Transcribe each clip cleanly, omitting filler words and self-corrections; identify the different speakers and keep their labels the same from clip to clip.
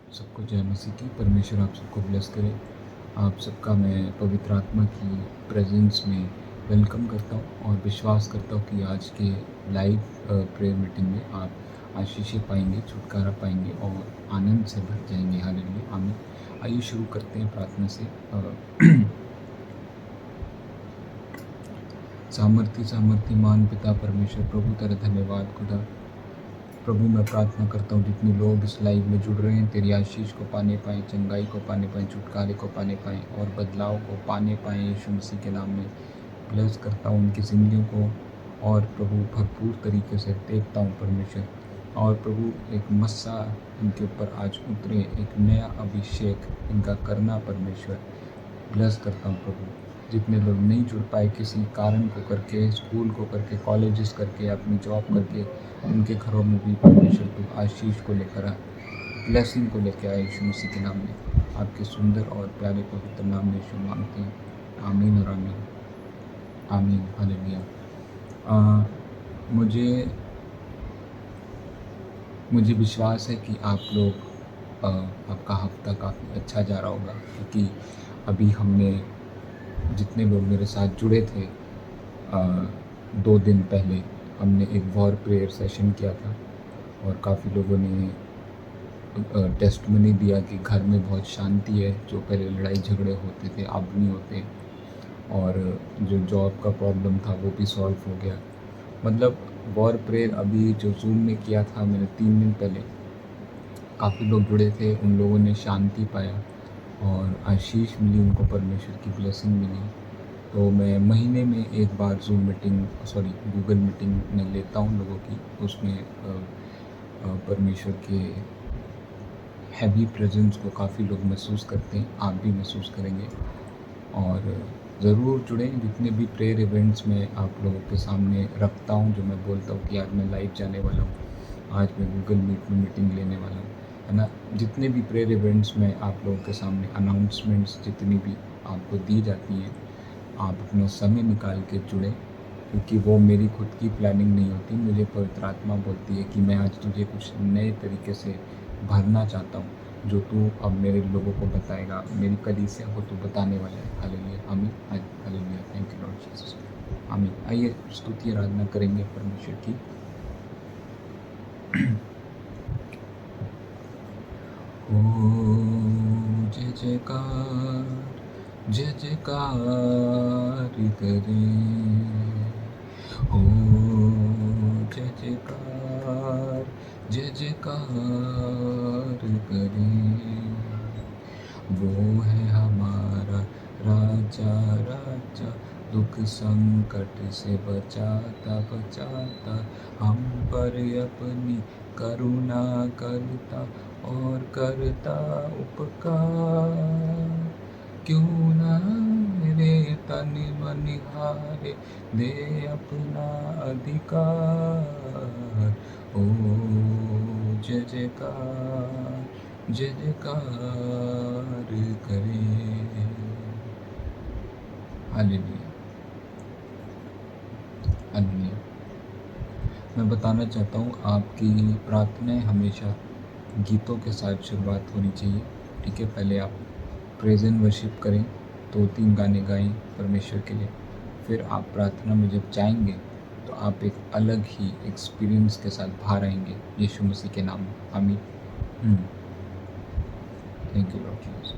Speaker 1: सबको जय मसीह की। परमेश्वर आप सबको ब्लेस करे। आप सबका मैं पवित्र आत्मा की प्रेजेंस में वेलकम करता हूँ और विश्वास करता हूँ कि आज के लाइव प्रेयर मीटिंग में आप आशीषें पाएंगे, छुटकारा पाएंगे और आनंद से भर जाएंगे। हालेलुया, आमीन। आइए शुरू करते हैं प्रार्थना से। सामर्थ्यमान पिता परमेश्वर प्रभु तेरा धन्यवाद खुदा। प्रभु मैं प्रार्थना करता हूँ जितने लोग इस लाइव में जुड़ रहे हैं तेरी आशीष को पाने पाएँ, चंगाई को पाने पाएँ, छुटकारे को पाने पाएँ और बदलाव को पाने पाएँ। यीशु मसीह के नाम में ब्लेस करता हूँ उनकी ज़िंदगियों को और प्रभु भरपूर तरीके से देखता हूँ परमेश्वर। और प्रभु एक मस्सा इनके ऊपर आज उतरे, एक नया अभिषेक इनका करना परमेश्वर। ब्लेस करता हूँ प्रभु। जितने लोग नहीं जुड़ पाए किसी कारण को करके, स्कूल को करके, कॉलेजेस करके, अपनी जॉब करके, उनके घरों में भी परमेश्वर तू आशीष को लेकर आ, ब्लेसिंग को लेकर आए। यीशु मसीह के नाम में आपके सुंदर और प्यारे पवित्र नाम में यीशु मांगते हैं, आमीन और आमीन, आमीन। हालेलुया। मुझे विश्वास है कि आप लोग आपका हफ्ता काफ़ी अच्छा जा रहा होगा, क्योंकि अभी हमने जितने लोग मेरे साथ जुड़े थे 2 दिन पहले हमने एक वॉर प्रेयर सेशन किया था और काफ़ी लोगों ने टेस्टमनी दिया कि घर में बहुत शांति है। जो पहले लड़ाई झगड़े होते थे अब नहीं होते और जो जॉब का प्रॉब्लम था वो भी सॉल्व हो गया। मतलब वॉर प्रेयर अभी जो जूम में किया था मैंने 3 दिन पहले, काफ़ी लोग जुड़े थे, उन लोगों ने शांति पाया और आशीष मिली, उनको परमेश्वर की ब्लेसिंग मिली। तो मैं महीने में एक बार गूगल मीटिंग में लेता हूँ लोगों की। उसमें परमेश्वर के हैवी प्रेजेंस को काफ़ी लोग महसूस करते हैं, आप भी महसूस करेंगे। और ज़रूर जुड़ें। जितने भी प्रेयर इवेंट्स में आप लोगों के सामने रखता हूँ, जो मैं बोलता हूँ कि आज मैं लाइव जाने वाला हूँ, आज मैं गूगल मीट में मीटिंग लेने वाला हूँ, है ना। जितने भी प्रेयर इवेंट्स में आप लोगों के सामने अनाउंसमेंट्स जितनी भी आपको दी जाती हैं, आप अपना समय निकाल के जुड़ें, क्योंकि वो मेरी खुद की प्लानिंग नहीं होती। मुझे पवित्र आत्मा बोलती है कि मैं आज तुझे कुछ नए तरीके से भरना चाहता हूँ, जो तू अब मेरे लोगों को बताएगा, मेरी कलीसिया को तू बताने वाला है। हालेलुया, आमीन, hallelujah. Thank you Lord Jesus, आमीन। आइए स्तुति आराधना करेंगे परमेश्वर की। ओ जय जयकार, जय जयकार करे, ओ जय जयकार, जय जयकार करे। वो है हमारा राजा, राजा, दुख संकट से बचाता बचाता, हम पर अपनी करुणा करता और करता उपकार। क्यों ना मेरे तन मन हारे, दे अपना अधिकार। ओ जय जयकार, जय जयकार करे। Hallelujah, hallelujah. मैं बताना चाहता हूँ आपकी प्रार्थनाएं हमेशा गीतों के साथ शुरुआत होनी चाहिए, ठीक है। पहले आप प्रेज एंड वर्शिप करें, 2-3 गाने गाएं परमेश्वर के लिए, फिर आप प्रार्थना में जब जाएंगे तो आप एक अलग ही एक्सपीरियंस के साथ बाहर आएंगे, यीशु मसीह के नाम में, आमीन। Thank you Lord Jesus.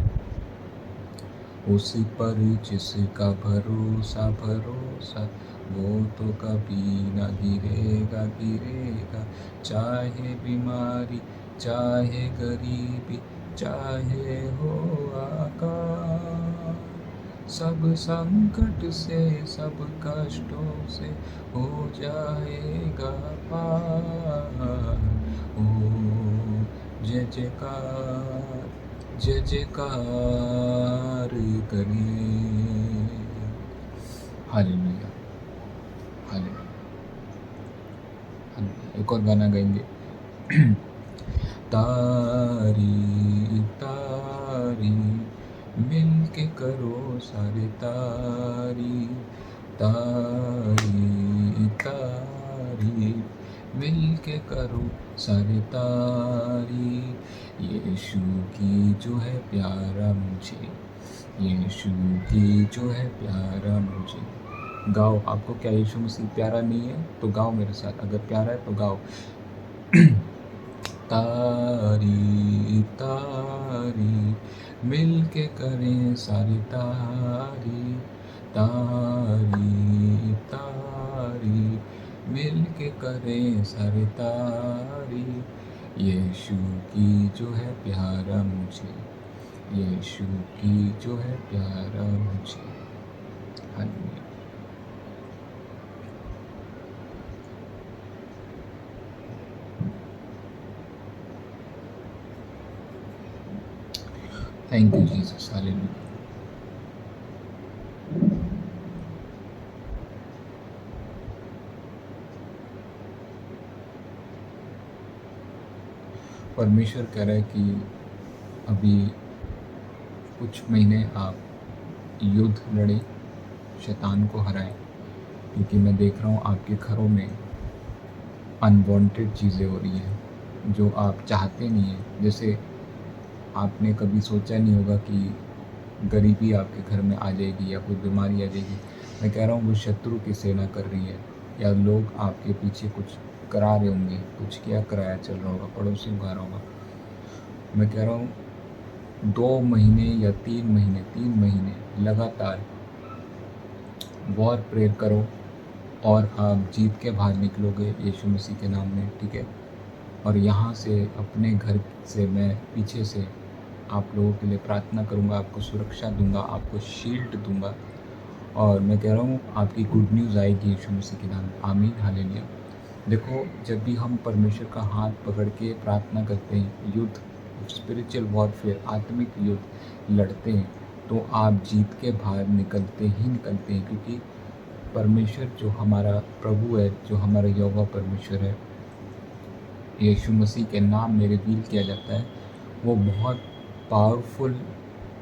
Speaker 1: उस पर जिसका भरोसा भरोसा, वो तो कभी ना गिरेगा गिरेगा। चाहे बीमारी, चाहे गरीबी, चाहे हो आकार, सब संकट से, सब कष्टों से हो जाएगा पार। ओ जय जयकार, जय जयकार करे। Hallelujah, hallelujah, hallelujah. एक और गाना गाएंगे। तारी तारी मिल के करो सारे तारी, तारी तारी मिल के करो सारे तारीफ यीशु की जो है प्यारा मुझे, यीशु की जो है प्यारा मुझे। गाओ, आपको क्या यीशु मसीह प्यारा नहीं है तो गाओ मेरे साथ, अगर प्यारा है तो गाओ। तारीफ तारीफ मिल के करें सारी तारीफ, तारीफ तारीफ मिल के करें सारी तारीफ यीशु की जो है प्यारा मुझे, यीशु की जो है प्यारा मुझे। Hallelujah. Thank you Jesus. Hallelujah. परमेश्वर कह रहा है कि अभी कुछ महीने आप युद्ध लड़े, शैतान को हराएं, क्योंकि मैं देख रहा हूँ आपके घरों में अनवांटेड चीज़ें हो रही हैं जो आप चाहते नहीं हैं। जैसे आपने कभी सोचा नहीं होगा कि गरीबी आपके घर में आ जाएगी या कोई बीमारी आ जाएगी। मैं कह रहा हूँ वो शत्रु की सेना कर रही है, या लोग आपके पीछे कुछ करा रहे होंगे, कुछ क्या कराया चल रहा होगा, पड़ोसी उगा रहा होगा। मैं कह रहा हूँ 2 महीने या 3 महीने लगातार वॉर प्रेयर करो और आप जीत के बाहर निकलोगे यीशु मसीह के नाम में, ठीक है। और यहाँ से अपने घर से मैं पीछे से आप लोगों के लिए प्रार्थना करूँगा, आपको सुरक्षा दूंगा, आपको शील्ड दूंगा। और मैं कह रहा हूँ आपकी गुड न्यूज़ आएगी यीशु मसीह के नाम में। आमीन। हालेलुया। देखो, जब भी हम परमेश्वर का हाथ पकड़ के प्रार्थना करते हैं, युद्ध, स्पिरिचुअल वॉरफेयर, आत्मिक युद्ध लड़ते हैं, तो आप जीत के बाहर निकलते ही निकलते हैं, क्योंकि परमेश्वर जो हमारा प्रभु है, जो हमारा यहोवा परमेश्वर है, यीशु मसीह के नाम में रिवील किया जाता है, वो बहुत पावरफुल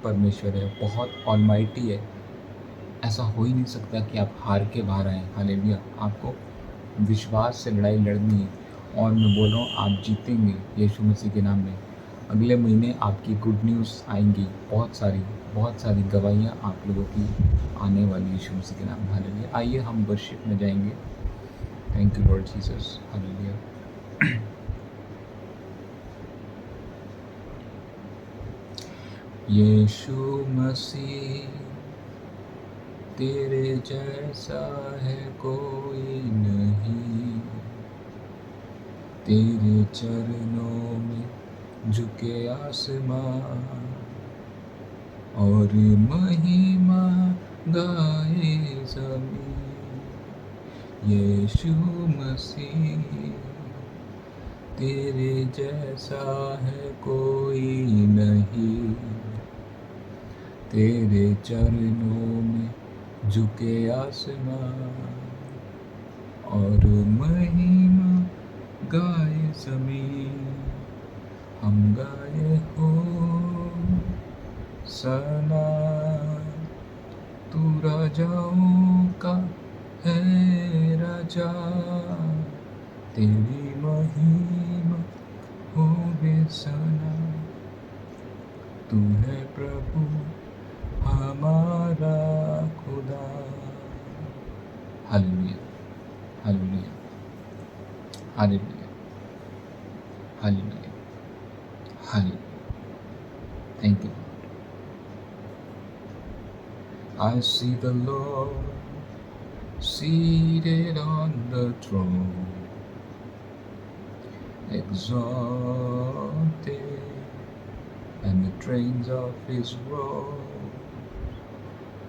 Speaker 1: परमेश्वर है, बहुत ऑलमाइटी है। ऐसा हो ही नहीं सकता कि आप हार के बाहर आएँ। हालेलुया। आपको विश्वास से लड़ाई लड़नी है, और मैं बोल रहा हूँ आप जीतेंगे यीशु मसीह के नाम में। अगले महीने आपकी गुड न्यूज़ आएंगी, बहुत सारी गवाहियाँ आप लोगों की आने वाली यीशु मसीह के नाम में। हालेलुया। आइए हम वर्शिप में जाएंगे। Thank you Lord Jesus. Hallelujah. Yeshu Masih तेरे जैसा है कोई नहीं, तेरे चरणों में झुके आसमां और महिमा गाए ज़मीं। यीशु मसीह तेरे जैसा है कोई नहीं, तेरे चरणों में झुके आसमां और महिमा गाए ज़मीं। हम गाए हो सना, तू राजाओं का है राजा, तेरी महिमा हो बेसना। तू है प्रभु हमारा खुदा। Hallelujah. Hallelujah. Hallelujah. Hallelujah. Hallelujah. Thank you. I see the Lord seated on the throne, exalted, and the trains of his robe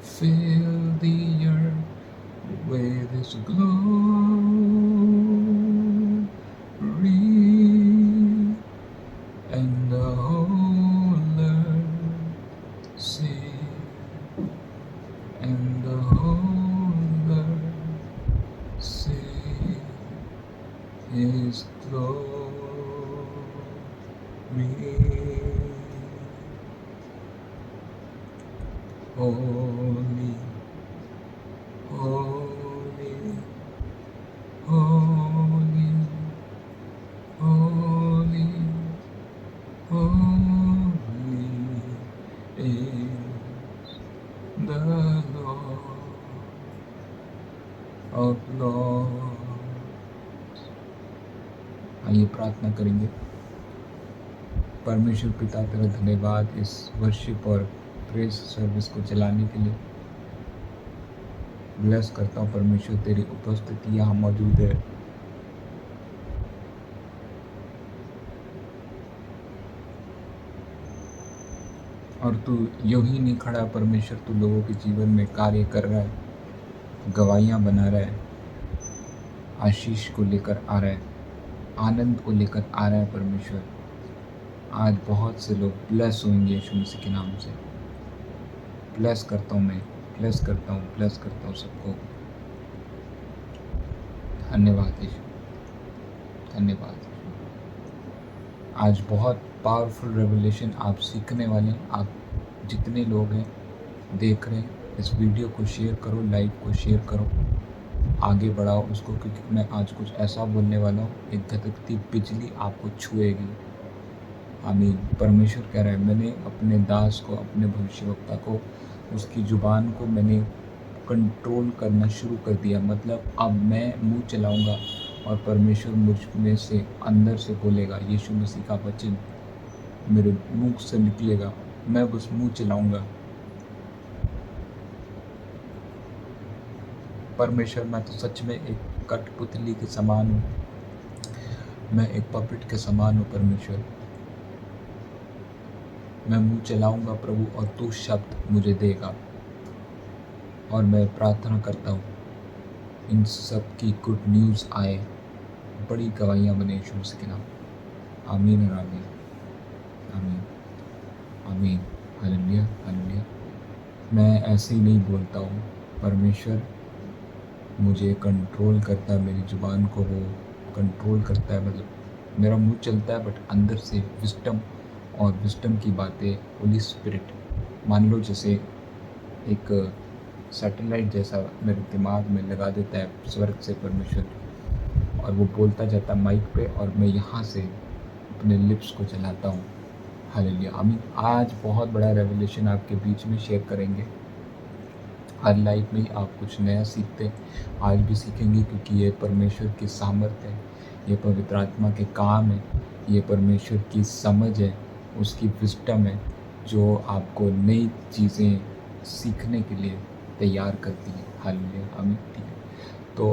Speaker 1: fill the earth with his glory, and the whole earth sing, and the whole earth sing his glory. Holy, holy, holy, आइए प्रार्थना करेंगे। परमेश्वर पिता तेरा धन्यवाद इस worship और press service को चलाने के लिए। ब्लेस करता हूँ परमेश्वर, तेरी उपस्थिति यहाँ मौजूद है। और तू यूं ही नहीं खड़ा परमेश्वर, तू लोगों के जीवन में कार्य कर रहा है, गवाहियाँ बना रहा है, आशीष को लेकर आ रहा है, आनंद को लेकर आ रहा है परमेश्वर। आज बहुत से लोग ब्लेस होंगे यीशु मसीह के नाम से। ब्लेस करता हूँ मैं, ब्लेस करता हूँ सबको। धन्यवाद यीशु, धन्यवाद। आज बहुत पावरफुल रेवलेशन आप सीखने वाले हैं। आप जितने लोग हैं देख रहे हैं, इस वीडियो को शेयर करो, लाइव को शेयर करो, आगे बढ़ाओ उसको, क्योंकि मैं आज कुछ ऐसा बोलने वाला हूँ, एक धधकती बिजली आपको छुएगी। आमीन। परमेश्वर कह रहा है, मैंने अपने दास को, अपने भविष्यवक्ता को, उसकी ज़ुबान को मैंने कंट्रोल करना शुरू कर दिया। मतलब अब मैं मुंह चलाऊंगा और परमेश्वर मुझ में से अंदर से बोलेगा। यीशु मसीह का वचन मेरे मुंह से निकलेगा, मैं बस मुंह चलाऊंगा। परमेश्वर, मैं तो सच में एक कठपुतली के समान हूँ, मैं एक पपेट के समान हूँ परमेश्वर। मैं मुंह चलाऊंगा प्रभु और तू शब्द मुझे देगा। और मैं प्रार्थना करता हूँ इन सब की गुड न्यूज़ आए, बड़ी गवाहियाँ बने यीशु मसीह के नाम। आमीन और आमीन, आमीन, आमीन। Hallelujah, hallelujah. मैं ऐसे ही नहीं बोलता हूँ, परमेश्वर मुझे कंट्रोल करता है, मेरी ज़ुबान को वो कंट्रोल करता है। मतलब मेरा मुंह चलता है बट अंदर से विस्डम और विस्डम की बातें होली स्पिरिट, मान लो जैसे एक सैटेलाइट जैसा मेरे दिमाग में लगा देता है स्वर्ग से परमेश्वर, और वो बोलता जाता है माइक पे, और मैं यहाँ से अपने लिप्स को चलाता हूँ। हालेलुया, आमीन। आज बहुत बड़ा रेवलेशन आपके बीच में शेयर करेंगे। हर लाइफ में आप कुछ नया सीखते, आज भी सीखेंगे, क्योंकि ये परमेश्वर की सामर्थ्य है, ये पवित्र आत्मा के काम है, ये परमेश्वर की समझ है, उसकी विस्डम है, जो आपको नई चीज़ें सीखने के लिए तैयार करती है। हालेलुया, आमीन। ठीक है, तो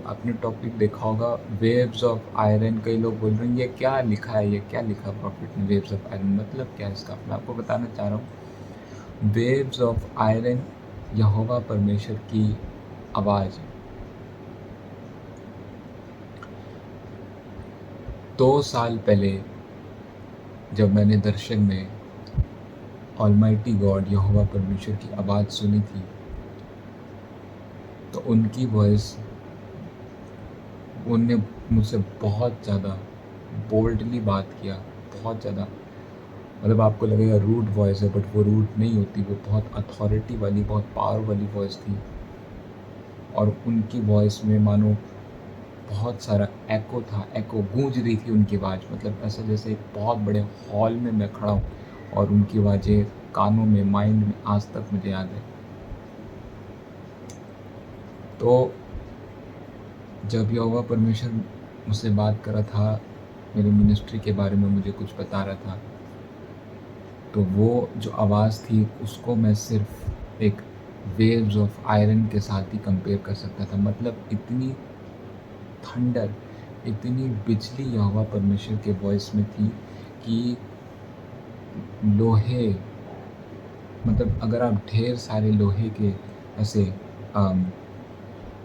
Speaker 1: आपने टॉपिक देखा होगा, वेव्स ऑफ आयरन। कई लोग बोल रहे हैं ये क्या लिखा है, ये क्या लिखा प्रॉफिट ने, वेव्स ऑफ आयरन मतलब क्या है इसका। मैं आपको बताना चाह रहा हूँ, वेव्स ऑफ आयरन यहोवा परमेश्वर की आवाज़ है। 2 साल पहले जब मैंने दर्शन में ऑलमाइटी गॉड यहोवा परमेश्वर की आवाज़ सुनी थी, तो उनकी वॉइस, उनने मुझसे बहुत ज़्यादा बोल्डली बात किया, बहुत ज़्यादा। मतलब आपको लगेगा रूड वॉइस है, बट वो रूड नहीं होती, वो बहुत अथॉरिटी वाली, बहुत पावर वाली वॉइस थी। और उनकी वॉइस में मानो बहुत सारा एको था, एको गूंज रही थी उनकी आवाज़। मतलब ऐसा जैसे एक बहुत बड़े हॉल में मैं खड़ा हूँ और उनकी आवाज़ें कानों में, माइंड में आज तक मुझे याद है। तो जब यहोवा परमेश्वर मुझसे बात कर रहा था, मेरी मिनिस्ट्री के बारे में मुझे कुछ बता रहा था, तो वो जो आवाज़ थी उसको मैं सिर्फ एक वेव्स ऑफ आयरन के साथ ही कंपेयर कर सकता था। मतलब इतनी थंडर, इतनी बिजली यहोवा परमेश्वर के वॉइस में थी कि लोहे, मतलब अगर आप ढेर सारे लोहे के ऐसे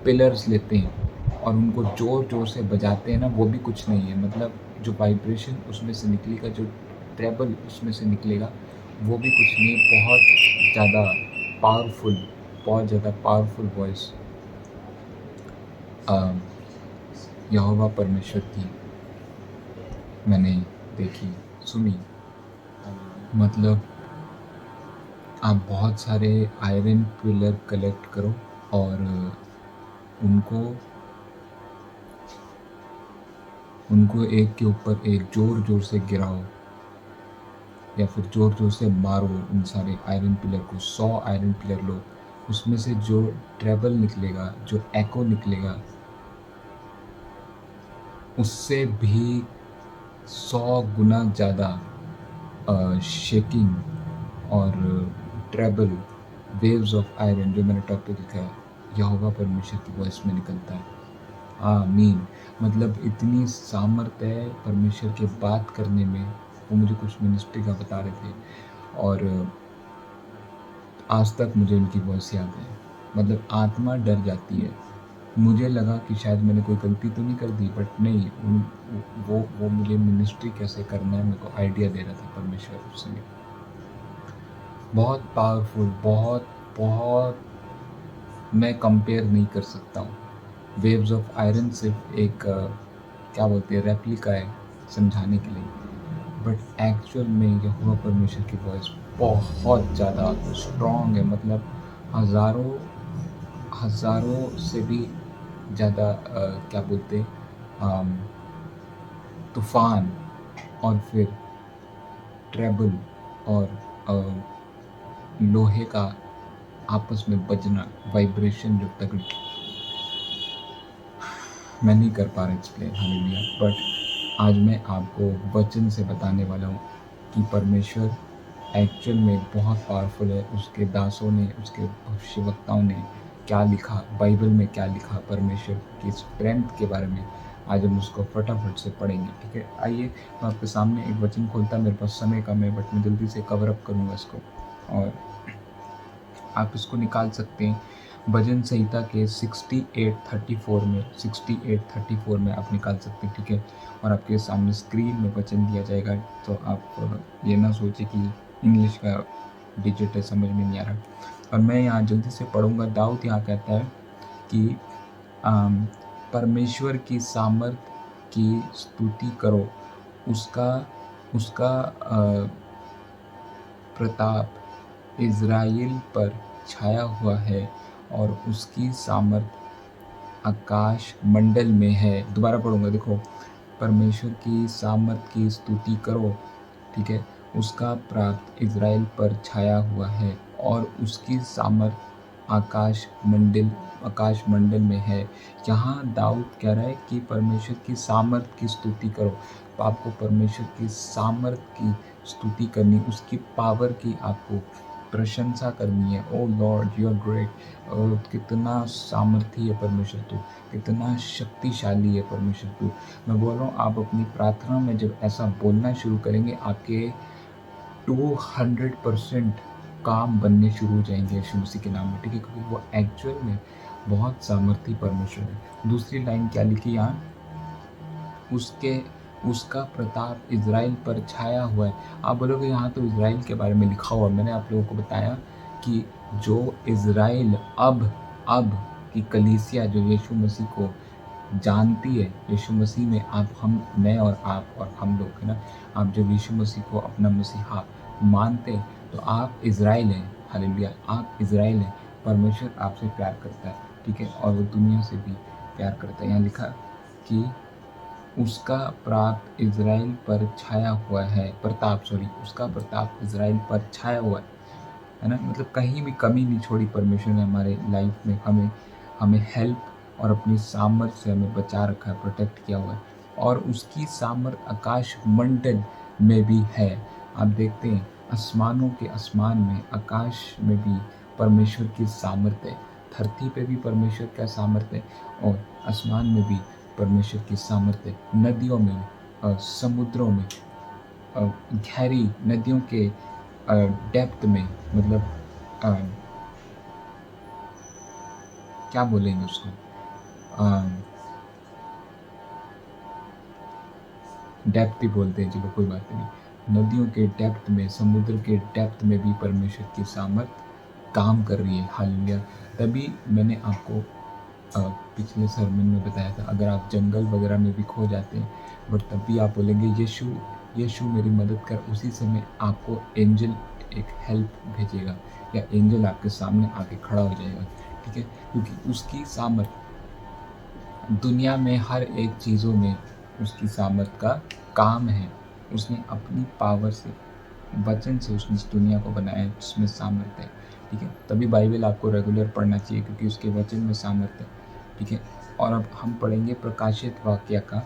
Speaker 1: पिलर्स लेते हैं और उनको ज़ोर ज़ोर से बजाते हैं ना, वो भी कुछ नहीं है। मतलब जो वाइब्रेशन उसमें से निकलेगा, जो ट्रेबल उसमें से निकलेगा, वो भी कुछ नहीं है। बहुत ज़्यादा पावरफुल, बहुत ज़्यादा पावरफुल वॉइस यहोवा परमेश्वर की मैंने देखी, सुनी। मतलब आप बहुत सारे आयरन पिलर कलेक्ट करो और उनको एक के ऊपर एक ज़ोर ज़ोर से गिराओ, या फिर ज़ोर ज़ोर से मारो उन सारे आयरन पिलर को। 100 आयरन पिलर लो, उसमें से जो ट्रेबल निकलेगा, जो एको निकलेगा, उससे भी 100 गुना ज़्यादा शेकिंग और ट्रेबल वेव्स ऑफ आयरन, जो मैंने टॉपिक लिखा है, यहोवा परमेश्वर की वॉइस में निकलता है। आमीन। मतलब इतनी सामर्थ्य है परमेश्वर के बात करने में। वो मुझे कुछ मिनिस्ट्री का बता रहे थे और आज तक मुझे उनकी वॉइस याद है। मतलब आत्मा डर जाती है। मुझे लगा कि शायद मैंने कोई गलती तो नहीं कर दी, बट नहीं, वो मुझे मिनिस्ट्री कैसे करना है मेरे को आइडिया दे रहा था परमेश्वर उस समय। बहुत पावरफुल, बहुत बहुत, मैं कंपेयर नहीं कर सकता हूँ। वेव्स ऑफ आयरन सिर्फ एक क्या बोलते हैं, रेप्लिका है समझाने के लिए, बट एक्चुअल में यहोवा परमेश्वर की वॉइस बहुत ज़्यादा स्ट्रॉन्ग है। मतलब हज़ारों हज़ारों से भी ज़्यादा क्या बोलते हैं, तूफान और फिर ट्रेबल और लोहे का आपस में बजना, वाइब्रेशन जो तगड़ी, मैं नहीं कर पा रहा एक्सप्लेन, हालेलुया। बट आज मैं आपको वचन से बताने वाला हूँ कि परमेश्वर एक्चुअल में बहुत पावरफुल है। उसके दासों ने, उसके भविष्यवक्ताओं ने क्या लिखा, बाइबल में क्या लिखा परमेश्वर की स्ट्रेंथ के बारे में, आज हम उसको फटाफट से पढ़ेंगे। ठीक है, आइए मैं आपके सामने एक वचन खोलता, मेरे पास समय कम है बट मैं जल्दी से कवर अप करूँगा इसको, और आप इसको निकाल सकते हैं भजन संहिता के 68:34 में, 68:34 में आप निकाल सकते हैं। ठीक है, और आपके सामने स्क्रीन में वचन दिया जाएगा, तो आप ये ना सोचे कि इंग्लिश का डिजिट है, समझ में नहीं आ रहा। और मैं यहाँ जल्दी से पढ़ूंगा। दाऊद यहाँ कहता है कि परमेश्वर की सामर्थ की स्तुति करो, उसका उसका प्रताप इज़राइल पर छाया हुआ है और उसकी सामर्थ आकाश मंडल में है। दोबारा पढ़ूंगा, देखो, परमेश्वर की सामर्थ की स्तुति करो, ठीक है, उसका प्राप्त इज़राइल पर छाया हुआ है और उसकी सामर्थ आकाश मंडल में है। यहाँ दाऊद कह रहा है कि परमेश्वर की सामर्थ की स्तुति करो। तो आपको परमेश्वर की सामर्थ की स्तुति करनी, उसकी पावर की आपको प्रशंसा करनी है। ओ लॉर्ड, यू आर ग्रेट। कितना सामर्थी है परमेश्वर तू, कितना शक्तिशाली है परमेश्वर तू। मैं बोल रहा हूँ, आप अपनी प्रार्थना में जब ऐसा बोलना शुरू करेंगे, आपके 200% काम बनने शुरू हो जाएंगे यीशु मसीह के नाम में। ठीक है, क्योंकि वो एक्चुअल में बहुत सामर्थी परमेश्वर है। दूसरी लाइन क्या लिखी यहाँ, उसका प्रताप इज़राइल पर छाया हुआ है। आप बोलोगे यहाँ तो इज़राइल के बारे में लिखा हुआ। मैंने आप लोगों को बताया कि जो इज़राइल अब की कलीसिया जो यीशु मसीह को जानती है, यीशु मसीह में आप, मैं और आप और हम लोग, है ना, आप जब यीशु मसीह को अपना मसीहा मानते हैं तो आप इज़राइल हैं। हालेलुया, आप इज़राइल हैं। परमेश्वर आपसे प्यार करता है, ठीक है, और वो दुनिया से भी प्यार करता है। यहाँ लिखा कि उसका प्राप इज़राइल पर छाया हुआ है, उसका प्रताप इज़राइल पर छाया हुआ है ना। मतलब कहीं भी कमी नहीं छोड़ी परमेश्वर ने हमारे लाइफ में। हमें हेल्प और अपनी सामर्थ्य से हमें बचा रखा है, प्रोटेक्ट किया हुआ है, और उसकी सामर्थ आकाश मंडल में भी है। आप देखते हैं आसमानों के आसमान में, आकाश में भी परमेश्वर की सामर्थ है। धरती पे भी परमेश्वर का सामर्थ है और आसमान में भी परमेश्वर की सामर्थ है। नदियों में, समुद्रों में, गहरी नदियों के डेप्थ में, मतलब क्या बोलेंगे उसको, डेप्थ ही बोलते हैं, चलो कोई बात नहीं। नदियों के डेप्थ में, समुद्र के डेप्थ में भी परमेश्वर की सामर्थ काम कर रही है। हालेलुया। तभी मैंने आपको पिछले सरमन में बताया था, अगर आप जंगल वगैरह में भी खो जाते हैं बट तब भी आप बोलेंगे यीशु यीशु मेरी मदद कर, उसी समय आपको एंजल एक हेल्प भेजेगा, या एंजल आपके सामने आके खड़ा हो जाएगा। ठीक है, क्योंकि उसकी सामर्थ दुनिया में हर एक चीज़ों में, उसकी सामर्थ का काम है। उसने अपनी पावर से, वचन से उसने इस दुनिया को बनाया है जिसमें सामर्थ है। ठीक है, तभी बाइबल आपको रेगुलर पढ़ना चाहिए, क्योंकि उसके वचन में सामर्थ है। ठीक है, और अब हम पढ़ेंगे प्रकाशित वाक्य का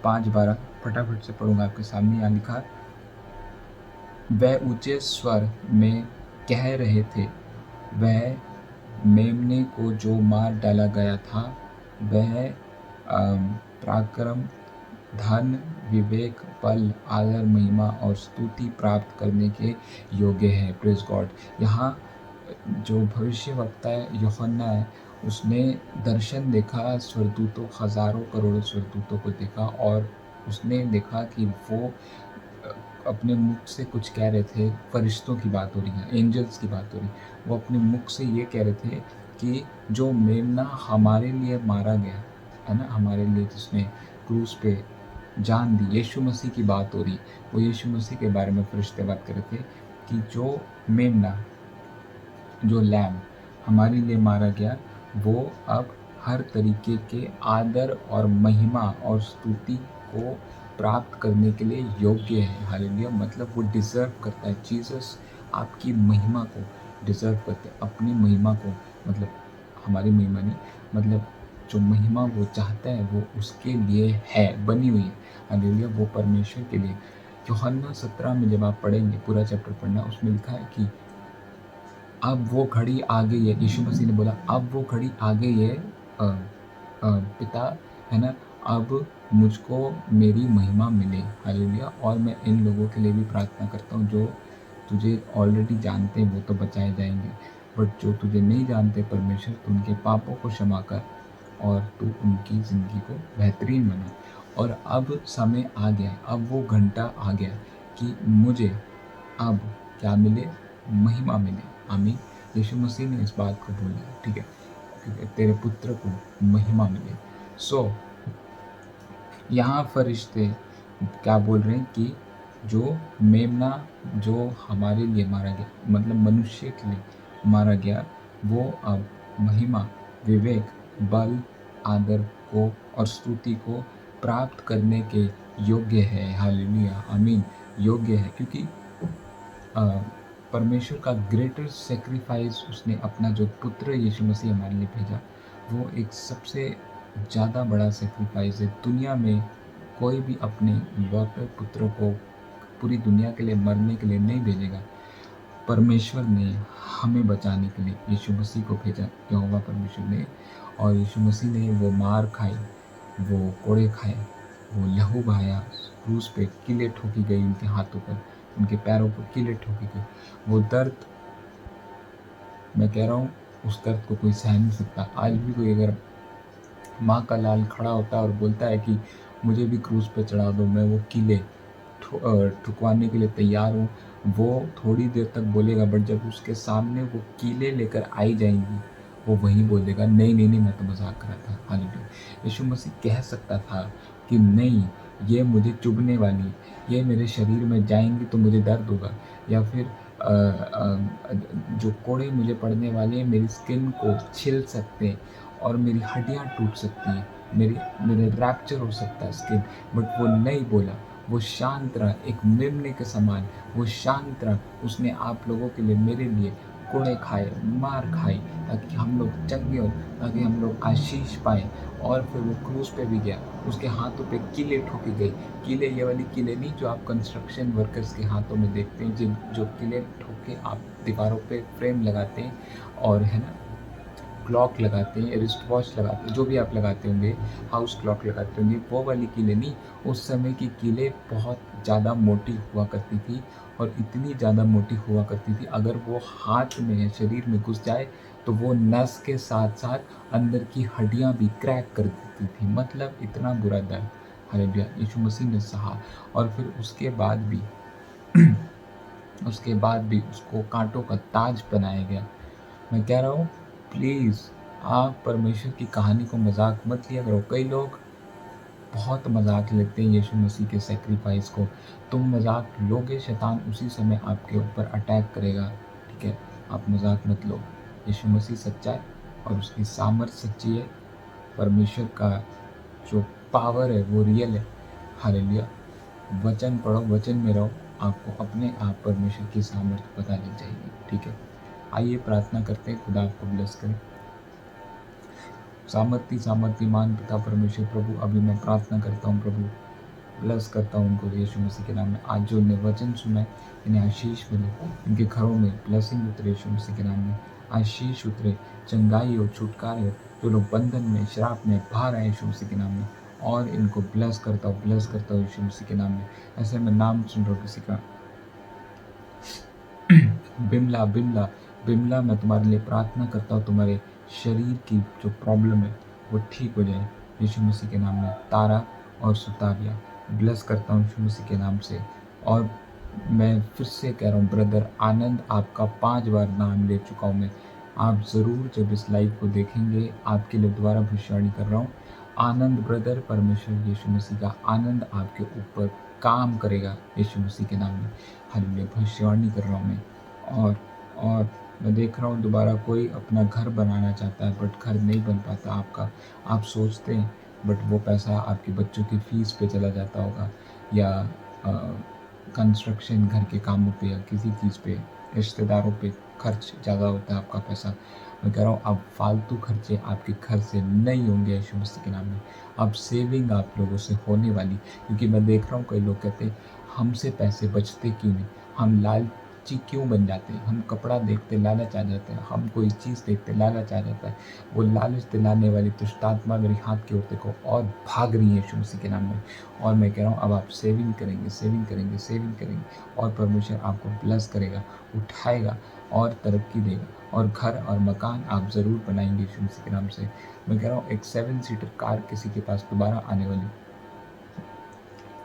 Speaker 1: 5:12 फटाफट से पढ़ूंगा आपके सामने। यहाँ लिखा, वह ऊंचे स्वर में कह रहे थे, वह मेमने को जो मार डाला गया था वह पराक्रम, धन, विवेक, बल, आदर, महिमा और स्तुति प्राप्त करने के योग्य है। Praise God. यहाँ जो भविष्यवक्ता है यूहन्ना है, उसने दर्शन देखा, स्वर्गदूतों, हजारों करोड़ों स्वर्गदूतों को देखा, और उसने देखा कि वो अपने मुख से कुछ कह रहे थे। फरिश्तों की बात हो रही है, एंजल्स की बात हो रही है। वो अपने मुख से ये कह रहे थे कि जो मेमना हमारे लिए मारा गया है ना, हमारे लिए जिसने क्रूस पे जान दी, यीशु मसीह की बात हो रही। वो यीशु मसीह के बारे में फरिश्ते बात कर रहे थे कि जो मेमना, जो लैम हमारे लिए मारा गया, वो अब हर तरीके के आदर और महिमा और स्तुति को प्राप्त करने के लिए योग्य है। हालेलुया। मतलब वो डिज़र्व करता है। जीसस आपकी महिमा को डिज़र्व करते हैं, अपनी महिमा को, मतलब हमारी महिमा नहीं, मतलब जो महिमा वो चाहता है वो उसके लिए है, बनी हुई है। हालेलुया। वो परमेश्वर के लिए। यूहन्ना 17 में जब आप पढ़ेंगे, पूरा चैप्टर पढ़ना, उसमें लिखा है कि अब वो घड़ी आ गई है। यीशु मसीह ने बोला, अब वो घड़ी आ गई है पिता, है ना, अब मुझको मेरी महिमा मिले। हालेलुया। और मैं इन लोगों के लिए भी प्रार्थना करता हूँ जो तुझे ऑलरेडी जानते हैं, वो तो बचाए जाएंगे, बट जो तुझे नहीं जानते परमेश्वर, तू उनके पापों को क्षमा कर और तू उनकी ज़िंदगी को बेहतरीन बना। और अब समय आ गया है, अब वो घंटा आ गया कि मुझे अब क्या मिले, महिमा मिले। आमीन। यीशु मसीह ने इस बात को बोला, ठीक है, क्योंकि तेरे पुत्र को महिमा मिले। सो यहाँ फरिश्ते क्या बोल रहे हैं कि जो मेमना, जो हमारे लिए मारा गया, मतलब मनुष्य के लिए मारा गया, वो अब महिमा, विवेक, बल, आदर को और स्तुति को प्राप्त करने के योग्य है। हालेलुया। आमीन। योग्य है, क्योंकि परमेश्वर का ग्रेटर सेक्रीफाइस, उसने अपना जो पुत्र यीशु मसीह हमारे लिए भेजा, वो एक सबसे ज़्यादा बड़ा सेक्रीफाइस है। दुनिया में कोई भी अपने लौटे पुत्र को पूरी दुनिया के लिए मरने के लिए नहीं भेजेगा। परमेश्वर ने हमें बचाने के लिए यीशु मसीह को भेजा, यहोवा परमेश्वर ने। और यीशु मसीह ने वो मार खाई, वो कोड़े खाए, वो लहू बहाया, क्रूस पे कीलें ठोकी गई उनके हाथों पर, उनके पैरों पर कीलें ठोकी गई। वो दर्द, मैं कह रहा हूँ, उस दर्द को कोई सह नहीं सकता। आज भी कोई अगर माँ का लाल खड़ा होता है और बोलता है कि मुझे भी क्रूस पे चढ़ा दो, मैं वो कीलें ठुकवाने के लिए तैयार हूँ, वो थोड़ी देर तक बोलेगा, बट जब उसके सामने वो कीलें लेकर आई जाएंगी, वो वहीं बोलेगा, नहीं नहीं नहीं, मैं तो मजाक कर रहा था। हालेलुया। यीशु मसीह कह सकता था कि नहीं, ये मुझे चुभने वाली, ये मेरे शरीर में जाएंगी तो मुझे दर्द होगा, या फिर जो कोड़े मुझे पड़ने वाले हैं मेरी स्किन को छिल सकते हैं और मेरी हड्डियाँ टूट सकती हैं, मेरे रैप्चर हो सकता है स्किन, बट वो नहीं बोला। वो शांत रहा, एक मेमने के समान वो शांत रहा। उसने आप लोगों के लिए, मेरे लिए कोड़े खाए, मार खाई, ताकि हम लोग चंगे हो, ताकि हम लोग आशीष पाए। और फिर वो क्रूस पे भी गया, उसके हाथों पे कीलें ठोकी गई। कीलें ये वाली कीलें नहीं जो आप कंस्ट्रक्शन वर्कर्स के हाथों में देखते हैं, जो कीलें ठोक के आप दीवारों पे फ्रेम लगाते हैं, और है ना, क्लॉक लगाते हैं, रिस्ट वॉच लगाते हैं, जो भी आप लगाते होंगे, हाउस क्लॉक लगाते होंगे, वो वाली कीलें नहीं। उस समय की कीलें बहुत ज़्यादा मोटी हुआ करती थी, और इतनी ज़्यादा मोटी हुआ करती थी, अगर वो हाथ में या शरीर में घुस जाए तो वो नस के साथ साथ अंदर की हड्डियाँ भी क्रैक कर देती थी। मतलब इतना बुरा दर्द। हालेलुया। यीशु मसीह ने सहा, और फिर उसके बाद भी उसको कांटों का ताज बनाया गया। मैं कह रहा हूँ, प्लीज़ आप परमेश्वर की कहानी को मजाक मत लिया करो। कई लोग बहुत मजाक लेते हैं यीशु मसीह के सेक्रीफाइस को। तुम मजाक लोगे, शैतान उसी समय आपके ऊपर अटैक करेगा, ठीक है। आप मजाक मत लो। यीशु मसीह सच्चा है और उसकी सामर्थ्य सच्ची है। परमेश्वर का जो पावर है वो रियल है। हालेलुया। वचन पढ़ो, वचन में रहो, आपको अपने आप परमेश्वर की सामर्थ्य पता लग जाएगी, ठीक है। आइए प्रार्थना करते हैं, खुदा आपको ब्लेस करे। सामर्थ्यमान पिता परमेश्वर प्रभु, अभी मैं प्रार्थना करता हूँ प्रभु, ब्लेस करता हूँ उनको यीशु मसीह के नाम में। आज जो उन्हें वचन सुना है, इन्हें आशीष मिले, इनके घरों में ब्लेसिंग उतरे यीशु मसीह के नाम में, आशीष उतरे, चंगाई हो, छुटकारे हो, जो लोग बंधन में, श्राप में बाहर आए यीशु मसीह के नाम में, और इनको ब्लेस करता हूँ यीशु मसीह के नाम में। ऐसे मैं नाम सुन रहा हूँ किसी का, बिमला बिमला बिमला, मैं तुम्हारे लिए प्रार्थना करता हूँ, तुम्हारे शरीर की जो प्रॉब्लम है वो ठीक हो जाए यीशु मसीह के नाम में। तारा और सुतारिया, ब्लेस करता हूँ यीशु मसीह के नाम से। और मैं फिर से कह रहा हूँ ब्रदर आनंद, आपका 5 बार नाम ले चुका हूँ मैं। आप ज़रूर जब इस लाइव को देखेंगे, आपके लिए दोबारा भविष्यवाणी कर रहा हूँ। आनंद ब्रदर, परमेश्वर यीशु मसीह का आनंद आपके ऊपर काम करेगा यीशु मसीह के नाम में। हालेलुया, भविष्यवाणी कर रहा हूँ मैं। और मैं देख रहा हूँ दोबारा कोई अपना घर बनाना चाहता है बट घर नहीं बन पाता आपका। आप सोचते हैं बट वो पैसा आपके बच्चों की फीस पे चला जाता होगा, या कंस्ट्रक्शन, घर के कामों पे, या किसी चीज़ पे, रिश्तेदारों पे खर्च ज़्यादा होता है आपका पैसा। मैं कह रहा हूँ अब फालतू खर्चे आपके घर से नहीं होंगे यीशु मसीह के नाम में। अब सेविंग आप लोगों से होने वाली, क्योंकि मैं देख रहा हूँ कई लोग कहते हैं हमसे पैसे बचते क्यों नहीं, हम लालची क्यों बन जाते हैं, हम कपड़ा देखते लालच आ जाता है, हम कोई चीज़ देखते लालच आ जाता है। वो लालच दिलाने वाली दुष्ट आत्मा मेरे हाथ के ओर देखो और भाग रही है यीशु मसीह के नाम में। और मैं कह रहा हूँ अब आप सेविंग करेंगे, सेविंग करेंगे, सेविंग करेंगे, और परमेश्वर आपको ब्लेस करेगा, उठाएगा और तरक्की देगा, और घर और मकान आप ज़रूर बनाएंगे यीशु मसीह के नाम से। मैं कह रहा हूँ एक 7 सीटर कार किसी के पास दोबारा आने वाली,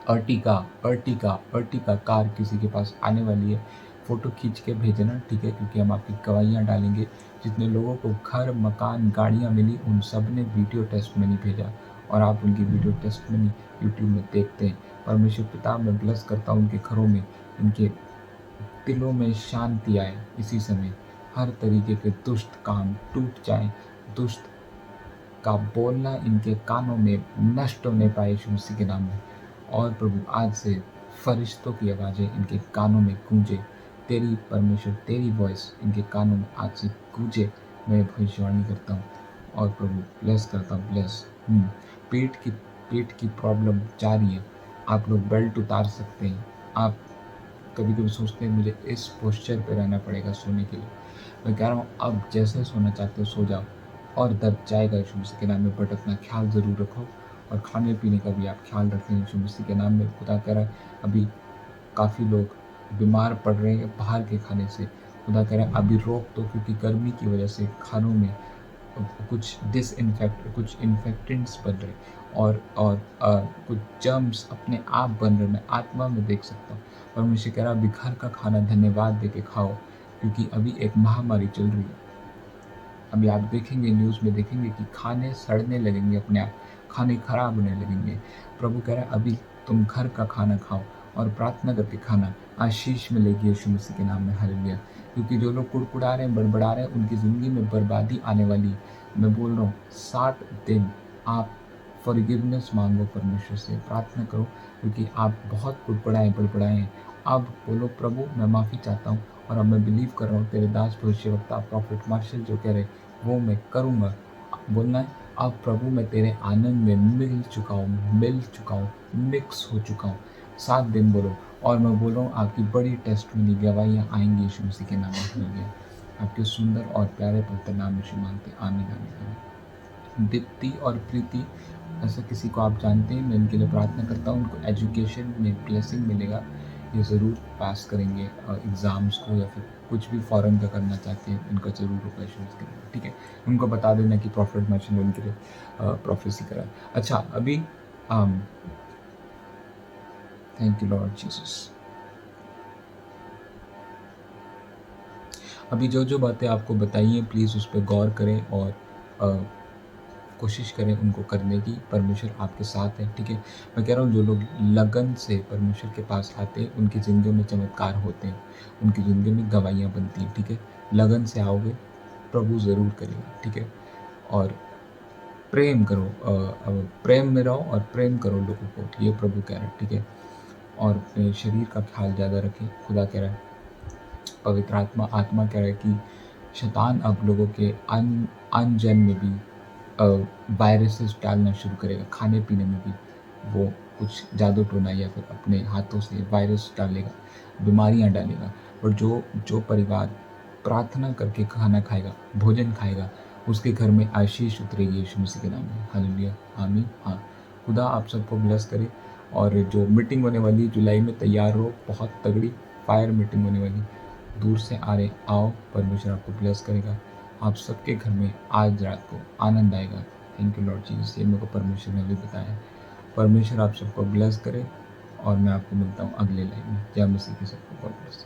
Speaker 1: अर्टिका कार किसी के पास आने वाली है। फ़ोटो खींच के भेजना, ठीक है, क्योंकि हम आपकी गवाहियाँ डालेंगे। जितने लोगों को घर, मकान, गाड़ियाँ मिली, उन सब ने वीडियो टेस्टमनी भेजा, और आप उनकी वीडियो टेस्टमनी यूट्यूब में देखते हैं। परमेश्वर पिता, मैं ब्लेस करता हूँ उनके घरों में, इनके दिलों में शांति आए इसी समय, हर तरीके के दुष्ट काम टूट जाए, दुष्ट का बोलना इनके कानों में नष्ट होने पाए यीशु मसीह के नाम में। और प्रभु आज से फरिश्तों की आवाज़ें इनके कानों में गूंजे, तेरी परमेश्वर तेरी वॉइस इनके कानों में आज से गूंजे, मैं भविष्यवाणी करता हूँ। और प्रभु ब्लेस करता हूँ, ब्लेस। पेट की प्रॉब्लम जा रही है, आप लोग बेल्ट उतार सकते हैं। आप कभी कभी सोचते हैं मुझे इस पोस्चर पे रहना पड़ेगा सोने के लिए, मैं कह रहा हूँ अब जैसे सोना चाहते हो सो जाओ, और दर्द जाएगा यीशु मसीह के नाम में। बट अपना ख्याल ज़रूर रखो, और खाने पीने का भी आप ख्याल रखें यीशु मसीह के नाम में। खुदा कह रहा है अभी काफ़ी लोग बीमार पड़ रहे हैं बाहर के खाने से, खुदा कह रहा है अभी रोक दो, क्योंकि गर्मी की वजह से खानों में कुछ इन्फेक्टेंट्स बन रहे, और कुछ जर्म्स अपने आप बन रहे, मैं आत्मा में देख सकता हूँ। और मुझे कह रहा अभी घर का खाना धन्यवाद दे के खाओ, क्योंकि अभी एक महामारी चल रही है। अभी आप देखेंगे, न्यूज़ में देखेंगे कि खाने सड़ने लगेंगे अपने आप, खाने खराब होने लगेंगे। प्रभु कह रहा है अभी तुम घर का खाना खाओ और प्रार्थना करके खाना, आशीष मिलेगी यीशु मसीह के नाम में। हालेलुया। क्योंकि जो लोग कुड़कुड़ा रहे हैं, बड़बड़ा रहे हैं, उनकी ज़िंदगी में बर्बादी आने वाली है। मैं बोल रहा हूँ 7 दिन आप फॉरगिवनेस मांगो, परमेश्वर से प्रार्थना करो, क्योंकि आप बहुत कुड़कुड़ाए बड़बड़ाए हैं। अब बोलो प्रभु मैं माफ़ी चाहता हूँ, और अब मैं बिलीव कर रहा हूँ तेरे दास भविष्यवक्ता प्रॉफिट मार्शल जो कह रहे वो मैं करूँगा। बोलना है अब प्रभु मैं तेरे आनंद में मिल चुका हूँ, मिक्स हो चुका हूँ। 7 दिन बोलो, और मैं बोल रहा हूँ आपकी बड़ी टेस्टमनी गवाहियाँ आएंगी यीशु मसीह के नाम में। आपके सुंदर और प्यारे पवित्र नाम यीशु मांगते, आमीन आमीन आमीन। दीप्ति और प्रीति, ऐसा किसी को आप जानते हैं, मैं इनके लिए प्रार्थना करता हूँ, उनको एजुकेशन में ब्लेसिंग मिलेगा, ये ज़रूर पास करेंगे एग्ज़ाम्स को, या फिर कुछ भी फॉरेन का करना चाहते हैं इनका ज़रूर होगा इशूज़ करेंगे, ठीक है। उनको बता देना कि प्रॉफिट मर्चेंट उनके लिए प्रोफेसी करा। अच्छा अभी थैंक यू लॉर्ड जीसस। अभी जो जो बातें आपको बताई हैं प्लीज़ उस पर गौर करें, और कोशिश करें उनको करने की। परमेश्वर आपके साथ है, ठीक है। मैं कह रहा हूँ जो लोग लगन से परमेश्वर के पास आते हैं उनकी ज़िंदगी में चमत्कार होते हैं, उनकी ज़िंदगी में गवाहियाँ बनती हैं, ठीक है। लगन से आओगे प्रभु ज़रूर करेगा, ठीक है। और प्रेम करो, प्रेम में रहो और प्रेम करो लोगों को, ये प्रभु कह रहा है, ठीक है। और अपने शरीर का ख्याल ज़्यादा रखें, खुदा कह रहा है, पवित्र आत्मा कह रहा है कि शैतान अब लोगों के अनजन में भी वायरसेस डालना शुरू करेगा, खाने पीने में भी। वो कुछ जादू टोना या फिर अपने हाथों से वायरस डालेगा, बीमारियाँ डालेगा। और जो परिवार प्रार्थना करके खाना खाएगा, भोजन खाएगा, उसके घर में आशीष उतरेगी यीशु मसीह के नाम में। हालेलुया, आमीन। हाँ, खुदा आप सबको ब्लेस करे। और जो मीटिंग होने वाली है जुलाई में, तैयार रहो, बहुत तगड़ी फायर मीटिंग होने वाली। दूर से आ रहे आओ, परमेश्वर आपको ब्लेस करेगा। आप सबके घर में आज रात को आनंद आएगा। थैंक यू लॉर्ड जीसस, ये मेरे को परमेश्वर ने भी बताया। परमेश्वर आप सबको ब्लेस करे और मैं आपको मिलता हूँ अगले लाइव में। जय मसीह की सबको गॉड ब्लेस।